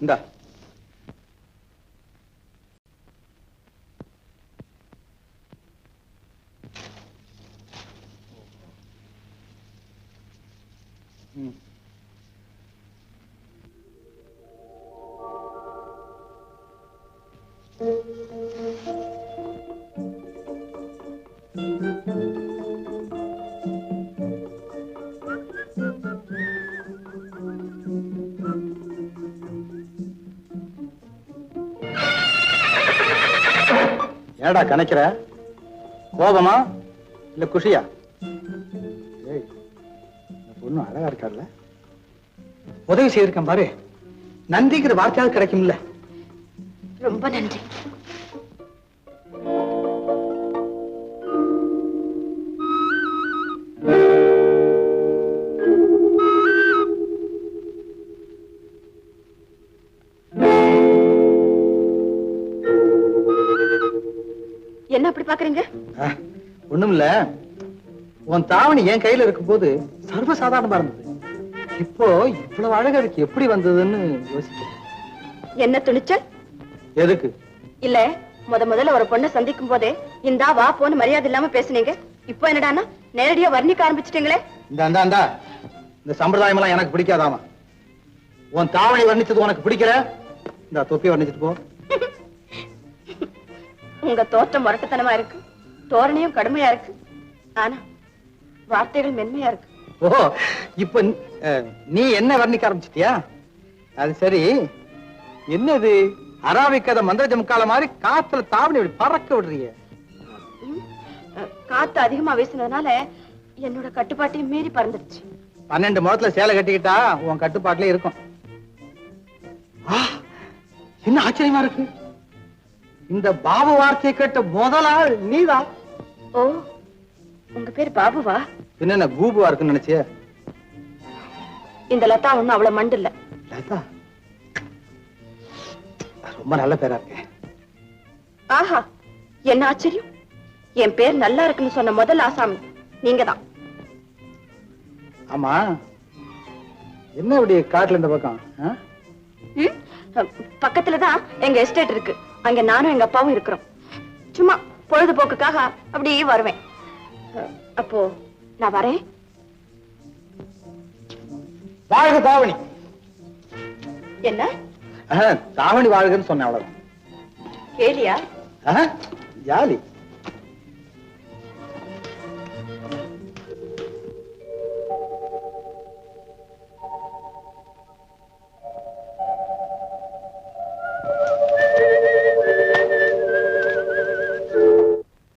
இந்தா. ஏடா கணக்கிற? கோபமா இல்ல குஷியா? பொண்ணு அழகா இருக்கார்ல. உதவி செய்திருக்கேன் பாரு, நன்றிங்கிற வார்த்தையாவது கிடைக்கும்ல. ரொம்ப நன்றி. என்ன அப்படி பாக்குறீங்க? ஒண்ணும் இல்ல, உன் தாவணி என் கையில இருக்கும் போது சர்வசாதாரணமா இருந்தது. இப்போ இவ்வளவு அழகருக்கு எப்படி வந்ததுன்னு யோசிக்கிறேன். என்ன துணிச்சல்? எதுக்கு? இல்ல, முதல்ல ஒரு பொண்ணை சந்திக்கும் போதே இந்தா வா போன்னு மரியாதை இல்லாம பேசுனீங்க. இப்போ என்னடானா நேரடியா வர்ணிக்க ஆரம்பிச்சிட்டீங்களே. இந்த சம்பிரதாயம் எல்லாம் எனக்கு பிடிக்காதாமா. உன் தாவணி வர்ணிச்சது உனக்கு பிடிக்கல, இந்த தொப்பி வர்ணிச்சிட்டு போ. உங்க தோற்றம் முரட்டுத்தனமா இருக்கு, தோரணையும் கடுமையா இருக்கு, ஆனா வார்த்தைகள் மென்மையா இருக்கு. ஓ, இப்ப நீ என்ன வர்ணிக்க ஆரம்பிச்சிட்டியா? அது சரி, என்னது அராவிக்காத மந்திர ஜமுக்கால மாதிரி காத்துல தாவணி பறக்க விடுறிய? காத்து அதிகமா வீசினதுனால என்னோட கட்டுப்பாட்டையும் மீறி பறந்துடுச்சு. 12 முழத்துல சேலை கட்டிக்கிட்டா உன் கட்டுப்பாட்டுல இருக்கும். என்ன ஆச்சரியமா இருக்கு, இந்த பாபு வார்த்தையை கேட்ட முதல் ஆள் நீதான். ஓ, உங்க பேர் பாபுவா? என்ன கூபுவா இருக்குன்னு நினைச்சிய? இந்த லதா ஒண்ணும் அவ்வளவு மண்டு இல்ல. லதா ரொம்ப நல்ல பேரா இருக்கு. ஆஹா, என்ன ஆச்சரியம்! என் பேர் நல்லா இருக்குன்னு சொன்ன முதல் ஆசாமி நீங்க தான். ஆமா, என்ன இப்படி காட்டுல இந்த பக்கம்? பக்கத்துலதான் எங்க எஸ்டேட் இருக்கு, அங்க நானும் எங்க அப்பாவும் இருக்கிறோம். சும்மா பொழுதுபோக்குக்காக அப்படியே வருவேன். அப்போ நான் வரேன். வாழ்க தாவணி. என்ன தாவணி வாழ்கன்னு சொன்னேன், அவ்வளவுதான். கேலியா? ஜாலி.